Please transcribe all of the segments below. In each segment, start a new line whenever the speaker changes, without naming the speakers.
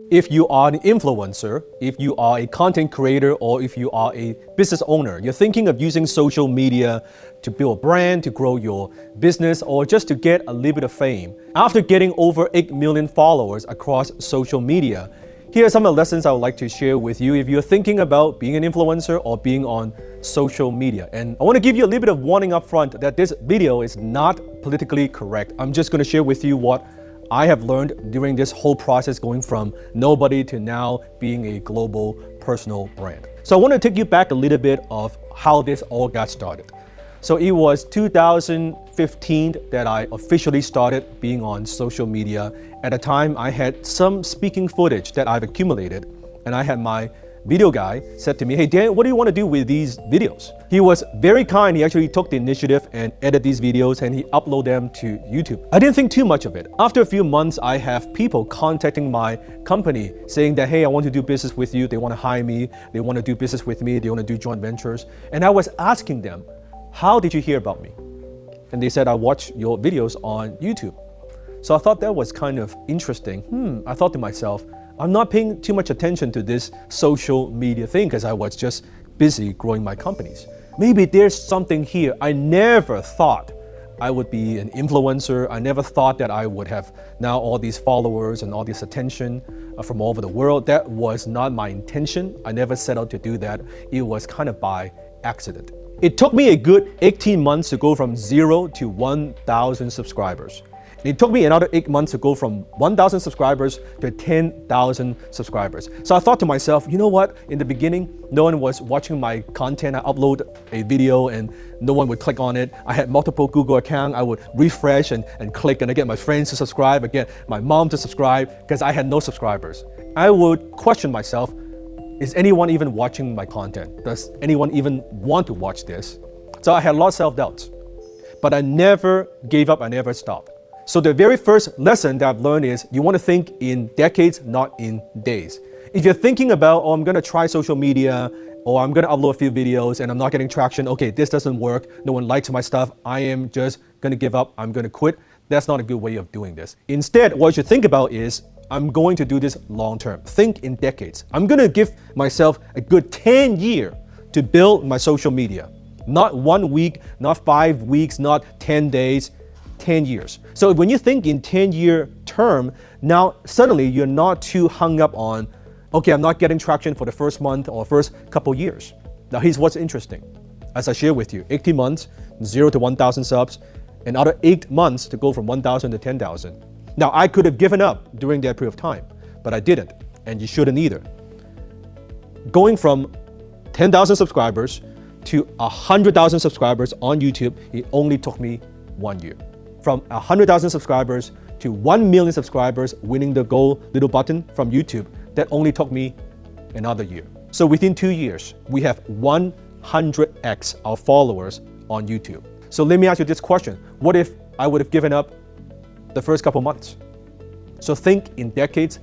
If you are an influencer, if you are a content creator, or if you are a business owner, you're thinking of using social media to build a brand, to grow your business, or just to get a little bit of fame. After getting over 8 million followers across social media, here are some of the lessons I would like to share with you if you're thinking about being an influencer or being on social media. And I want to give you a little bit of warning up front that this video is not politically correct. I'm just going to share with you what I have learned during this whole process going from nobody to now being a global personal brand. So I want to take you back a little bit of how this all got started. So it was 2015 that I officially started being on social media. At the time, I had some speaking footage that I've accumulated, and I had my video guy said to me, "Hey Dan, what do you want to do with these videos?" He was very kind. He actually took the initiative and edited these videos and he uploaded them to YouTube. I didn't think too much of it. After a few months, I have people contacting my company saying that, "Hey, I want to do business with you." They want to hire me. They want to do business with me. They want to do joint ventures. And I was asking them, "How did you hear about me?" And they said, "I watched your videos on YouTube." So I thought that was kind of interesting. I thought to myself, I'm not paying too much attention to this social media thing because I was just busy growing my companies. Maybe there's something here. I never thought I would be an influencer. I never thought that I would have now all these followers and all this attention from all over the world. That was not my intention. I never set out to do that. It was kind of by accident. It took me a good 18 months to go from 0 to 1,000 subscribers. It took me another 8 months to go from 1,000 subscribers to 10,000 subscribers. So I thought to myself, you know what? In the beginning, no one was watching my content. I upload a video and no one would click on it. I had multiple Google accounts. I would refresh and click, and I get my friends to subscribe. I get my mom to subscribe because I had no subscribers. I would question myself, is anyone even watching my content? Does anyone even want to watch this? So I had a lot of self-doubts, but I never gave up. I never stopped. So the very first lesson that I've learned is you want to think in decades, not in days. If you're thinking about, oh, I'm going to try social media, or I'm going to upload a few videos and I'm not getting traction, okay, this doesn't work, no one likes my stuff, I am just going to give up, I'm going to quit. That's not a good way of doing this. Instead, what you should think about is, I'm going to do this long term. Think in decades. I'm going to give myself a good 10 years to build my social media. Not 1 week, not 5 weeks, not 10 days, 10 years. So when you think in 10-year term, now suddenly you're not too hung up on, okay, I'm not getting traction for the first month or first couple years. Now here's what's interesting. As I share with you, 18 months, 0 to 1,000 subs, another 8 months to go from 1,000 to 10,000. Now I could have given up during that period of time, but I didn't, and you shouldn't either. Going from 10,000 subscribers to 100,000 subscribers on YouTube, it only took me 1 year. From 100,000 subscribers to 1 million subscribers, winning the gold little button from YouTube, that only took me another year. So within 2 years, we have 100x our followers on YouTube. So let me ask you this question. What if I would have given up the first couple months? So think in decades,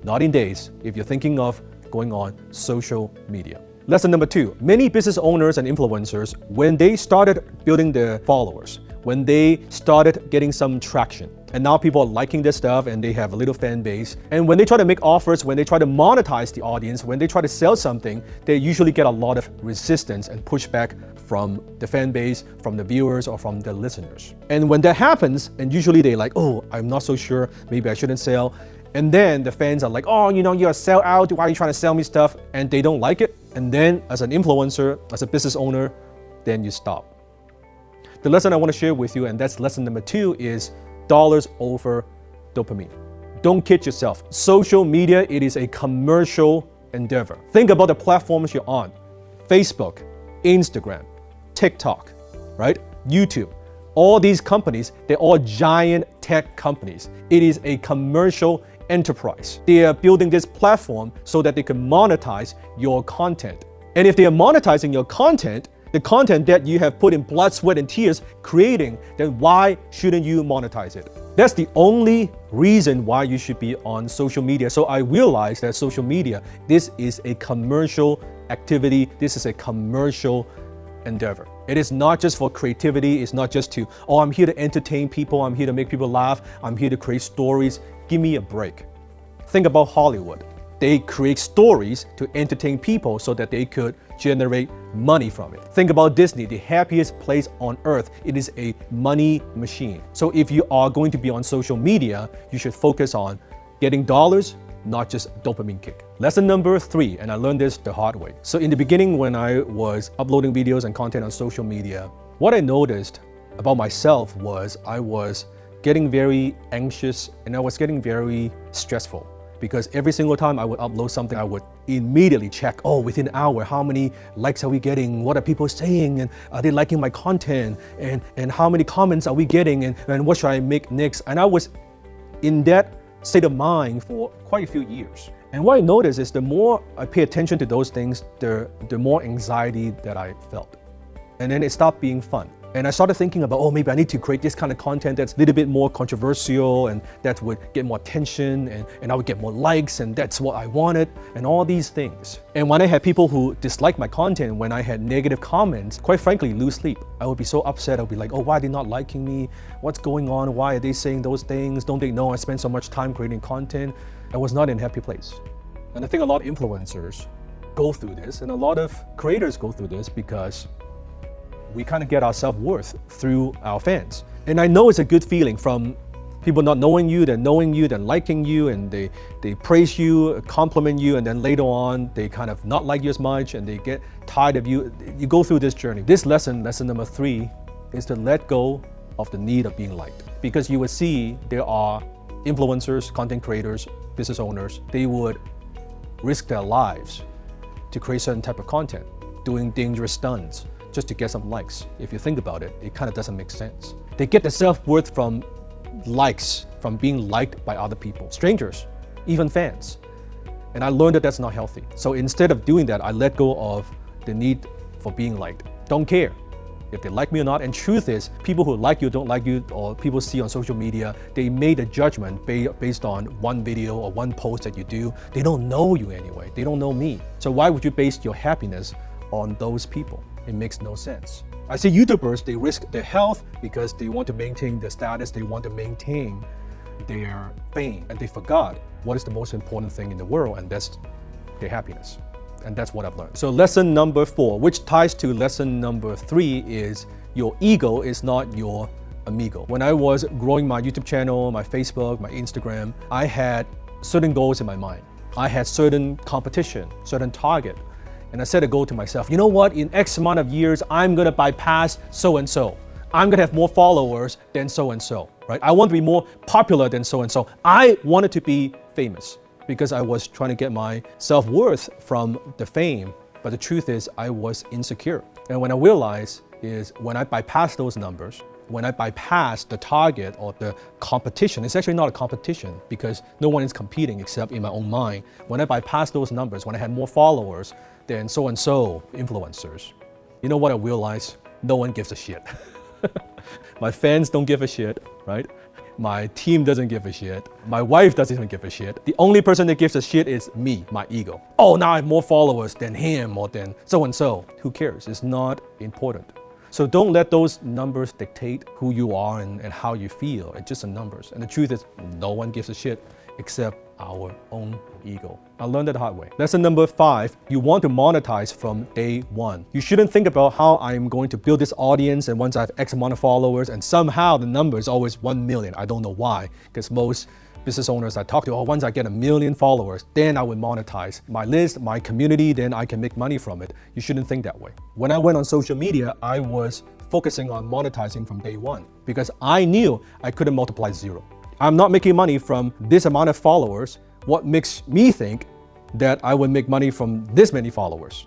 not in days, if you're thinking of going on social media. Lesson number 2, many business owners and influencers, when they started building their followers, when they started getting some traction, and now people are liking their stuff and they have a little fan base, and when they try to make offers, when they try to monetize the audience, when they try to sell something, they usually get a lot of resistance and pushback from the fan base, from the viewers, or from the listeners. And when that happens, and usually they're like, oh, I'm not so sure, maybe I shouldn't sell. And then the fans are like, oh, you're a sellout, why are you trying to sell me stuff? And they don't like it. And then as an influencer, as a business owner, then you stop. The lesson I want to share with you, and that's lesson number 2, is dollars over dopamine. Don't kid yourself. Social media, it is a commercial endeavor. Think about the platforms you're on. Facebook, Instagram, TikTok, right? YouTube. All these companies, they're all giant tech companies. It is a commercial enterprise. They are building this platform so that they can monetize your content. And if they are monetizing your content, the content that you have put in blood, sweat, and tears creating, then why shouldn't you monetize it? That's the only reason why you should be on social media. So I realized that social media, this is a commercial activity. This is a commercial endeavor. It is not just for creativity. It's not just to, oh, I'm here to entertain people. I'm here to make people laugh. I'm here to create stories. Give me a break. Think about Hollywood. They create stories to entertain people so that they could generate money from it. Think about Disney, the happiest place on earth. It is a money machine. So if you are going to be on social media, you should focus on getting dollars, not just dopamine kick. Lesson number 3, and I learned this the hard way. So in the beginning, when I was uploading videos and content on social media, what I noticed about myself was I was getting very anxious and I was getting very stressful. Because every single time I would upload something, I would immediately check, oh, within an hour, how many likes are we getting? What are people saying? And are they liking my content? And how many comments are we getting? And what should I make next? And I was in that state of mind for quite a few years. And what I noticed is the more I pay attention to those things, the more anxiety that I felt. And then it stopped being fun. And I started thinking about, oh, maybe I need to create this kind of content that's a little bit more controversial and that would get more attention and I would get more likes and that's what I wanted and all these things. And when I had people who disliked my content, when I had negative comments, quite frankly, lose sleep. I would be so upset. I would be like, oh, why are they not liking me? What's going on? Why are they saying those things? Don't they know I spend so much time creating content? I was not in a happy place. And I think a lot of influencers go through this and a lot of creators go through this because we kind of get our self-worth through our fans. And I know it's a good feeling from people not knowing you, then knowing you, then liking you, and they praise you, compliment you, and then later on, they kind of not like you as much and they get tired of you. You go through this journey. This lesson number 3, is to let go of the need of being liked. Because you will see there are influencers, content creators, business owners, they would risk their lives to create certain type of content, doing dangerous stunts, just to get some likes. If you think about it, it kind of doesn't make sense. They get their self-worth from likes, from being liked by other people, strangers, even fans. And I learned that that's not healthy. So instead of doing that, I let go of the need for being liked. Don't care if they like me or not. And truth is, people who like you, don't like you, or people see on social media, they made a judgment based on one video or one post that you do. They don't know you anyway. They don't know me. So why would you base your happiness on those people? It makes no sense. I see YouTubers, they risk their health because they want to maintain their status, they want to maintain their fame, and they forgot what is the most important thing in the world, and that's their happiness. And that's what I've learned. So lesson number 4, which ties to lesson number 3, is your ego is not your amigo. When I was growing my YouTube channel, my Facebook, my Instagram, I had certain goals in my mind. I had certain competition, certain target. And I set a goal to myself, you know what, in X amount of years, I'm gonna bypass so-and-so. I'm gonna have more followers than so-and-so, right? I want to be more popular than so-and-so. I wanted to be famous because I was trying to get my self-worth from the fame. But the truth is, I was insecure. And when I realized is when I bypass those numbers, when I bypass the target or the competition, it's actually not a competition because no one is competing except in my own mind. When I bypass those numbers, when I had more followers than so-and-so influencers, you know what I realized? No one gives a shit. My fans don't give a shit, right? My team doesn't give a shit. My wife doesn't even give a shit. The only person that gives a shit is me, my ego. Oh, now I have more followers than him or than so-and-so. Who cares? It's not important. So don't let those numbers dictate who you are and how you feel. It's just the numbers. And the truth is, no one gives a shit except our own ego. I learned that the hard way. Lesson number 5, you want to monetize from day one. You shouldn't think about how I'm going to build this audience and once I have X amount of followers and somehow the number is always 1 million. I don't know why, because most business owners I talk to, once I get 1 million followers, then I will monetize my list, my community, then I can make money from it. You shouldn't think that way. When I went on social media, I was focusing on monetizing from day one because I knew I couldn't multiply 0. I'm not making money from this amount of followers. What makes me think that I would make money from this many followers?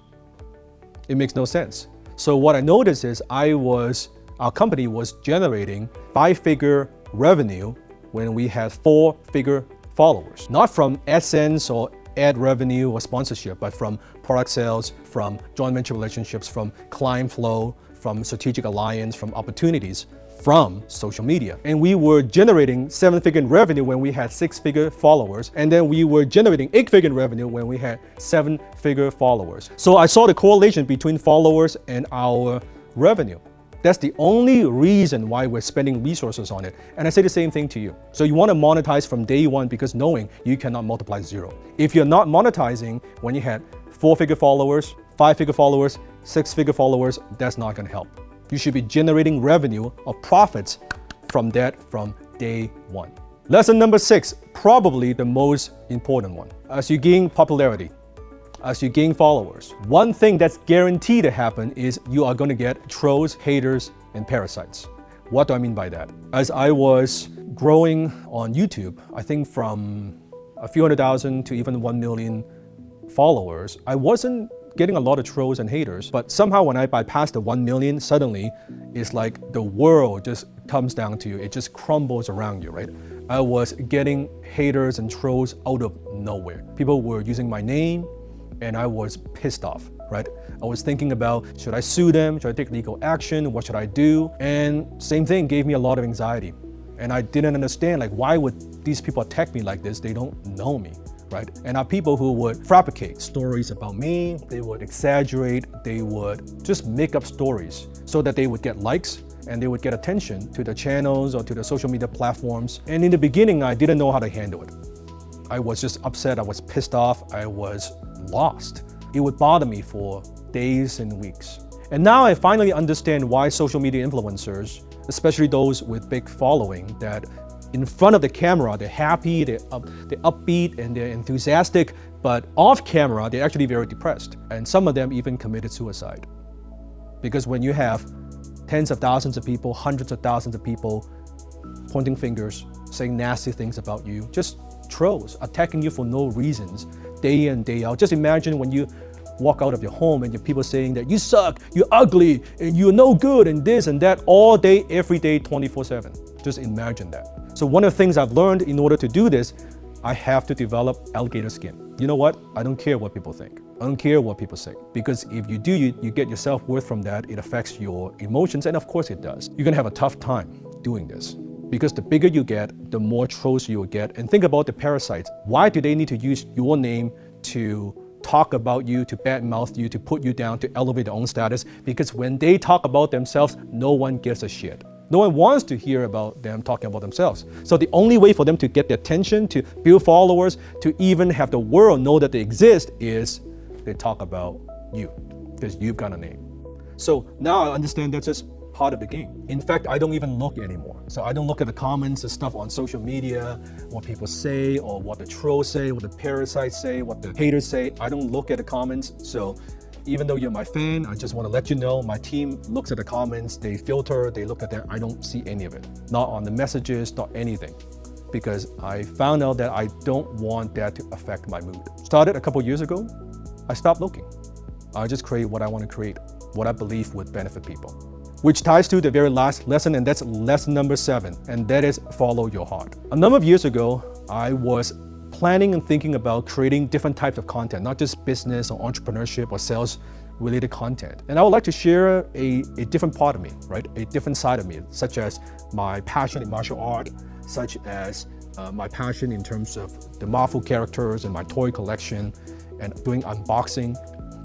It makes no sense. So what I noticed is our company was generating 5-figure revenue when we had 4-figure followers. Not from AdSense or ad revenue or sponsorship, but from product sales, from joint venture relationships, from client flow, from strategic alliance, from opportunities, from social media. And we were generating 7-figure revenue when we had 6-figure followers. And then we were generating 8-figure revenue when we had 7-figure followers. So I saw the correlation between followers and our revenue. That's the only reason why we're spending resources on it. And I say the same thing to you. So you want to monetize from day one because knowing you cannot multiply zero. If you're not monetizing when you had 4-figure followers, 5-figure followers, 6-figure followers, that's not going to help. You should be generating revenue or profits from that from day one. Lesson number 6, probably the most important one. As you gain popularity, as you gain followers, one thing that's guaranteed to happen is you are going to get trolls, haters, and parasites. What do I mean by that? As I was growing on YouTube, I think from a few 100,000 to even 1 million followers, I wasn't getting a lot of trolls and haters, but somehow when I bypassed the 1 million, suddenly it's like the world just comes down to you. It just crumbles around you, right? I was getting haters and trolls out of nowhere. People were using my name, and I was pissed off, right? I was thinking about, should I sue them? Should I take legal action? What should I do? And same thing gave me a lot of anxiety. And I didn't understand, like, why would these people attack me like this? They don't know me, right? And are people who would fabricate stories about me, they would exaggerate, they would just make up stories so that they would get likes and they would get attention to the channels or to the social media platforms. And in the beginning, I didn't know how to handle it. I was just upset, I was pissed off, I was lost. It would bother me for days and weeks. And now I finally understand why social media influencers, especially those with big following, that in front of the camera, they're happy, they're upbeat, and they're enthusiastic, but off camera, they're actually very depressed. And some of them even committed suicide. Because when you have tens of thousands of people, hundreds of thousands of people pointing fingers, saying nasty things about you, just trolls attacking you for no reasons, day in, day out. Just imagine when you walk out of your home and your people saying that you suck, you're ugly, and you're no good, and this and that, all day, every day, 24/7. Just imagine that. So one of the things I've learned in order to do this, I have to develop alligator skin. You know what? I don't care what people think. I don't care what people say. Because if you do, you get your self-worth from that. It affects your emotions, and of course it does. You're gonna have a tough time doing this. Because the bigger you get, the more trolls you will get. And think about the parasites. Why do they need to use your name to talk about you, to badmouth you, to put you down, to elevate their own status? Because when they talk about themselves, no one gives a shit. No one wants to hear about them talking about themselves. So the only way for them to get the attention, to build followers, to even have the world know that they exist is they talk about you, because you've got a name. So now I understand that's just part of the game. In fact, I don't even look anymore. So I don't look at the comments and stuff on social media, what people say, or what the trolls say, what the parasites say, what the haters say. I don't look at the comments. So even though you're my fan, I just want to let you know, my team looks at the comments, they filter, they look at that. I don't see any of it. Not on the messages, not anything. Because I found out that I don't want that to affect my mood. Started a couple years ago, I stopped looking. I just create what I want to create, what I believe would benefit people. Which ties to the very last lesson, and that's lesson number 7, and that is follow your heart. A number of years ago, I was planning and thinking about creating different types of content, not just business or entrepreneurship or sales related content. And I would like to share a different part of me, right? A different side of me, such as my passion in martial art, such as my passion in terms of the Marvel characters and my toy collection and doing unboxing.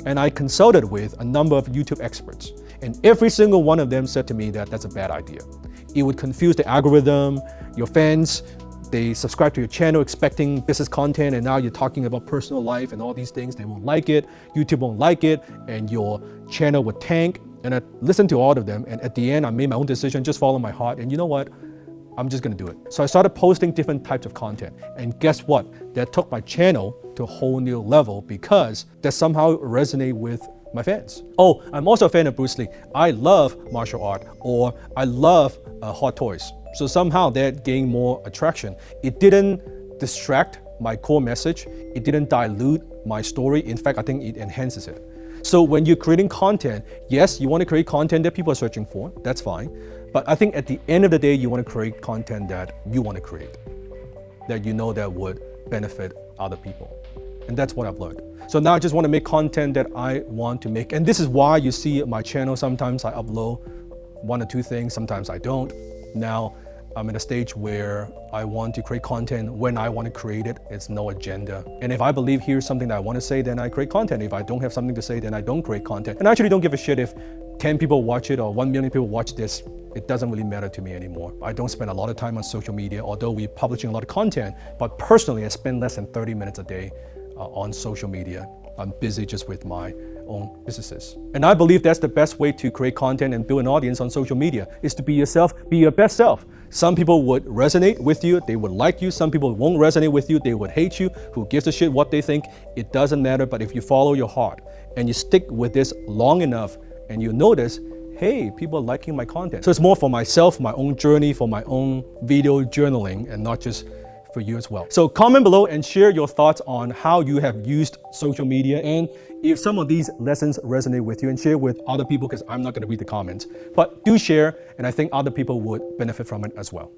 And I consulted with a number of YouTube experts. And every single one of them said to me that that's a bad idea. It would confuse the algorithm. Your fans, they subscribe to your channel expecting business content, and now you're talking about personal life and all these things. They won't like it, YouTube won't like it, and your channel would tank. And I listened to all of them, and at the end, I made my own decision, just follow my heart. And you know what? I'm just gonna do it. So I started posting different types of content. And guess what? That took my channel to a whole new level because that somehow resonated with my fans. Oh, I'm also a fan of Bruce Lee. I love martial art, or I love hot toys. So somehow that gained more attraction. It didn't distract my core message. It didn't dilute my story. In fact, I think it enhances it. So when you're creating content, yes, you want to create content that people are searching for. That's fine. But I think at the end of the day, you want to create content that you want to create, that you know that would benefit other people. And that's what I've learned. So now I just want to make content that I want to make. And this is why you see my channel, sometimes I upload 1 or 2 things, sometimes I don't. Now I'm at a stage where I want to create content when I want to create it. It's no agenda. And if I believe here's something that I want to say, then I create content. If I don't have something to say, then I don't create content. And I actually don't give a shit if 10 people watch it or 1 million people watch this, it doesn't really matter to me anymore. I don't spend a lot of time on social media, although we're publishing a lot of content, but personally, I spend less than 30 minutes a day on social media. I'm busy just with my own businesses. And I believe that's the best way to create content and build an audience on social media, is to be yourself, be your best self. Some people would resonate with you, they would like you. Some people won't resonate with you, they would hate you. Who gives a shit what they think? It doesn't matter, but if you follow your heart and you stick with this long enough and you notice, hey, people are liking my content. So it's more for myself, my own journey, for my own video journaling, and not just for you as well. So comment below and share your thoughts on how you have used social media, and if some of these lessons resonate with you, and share with other people, because I'm not going to read the comments. But do share, and I think other people would benefit from it as well.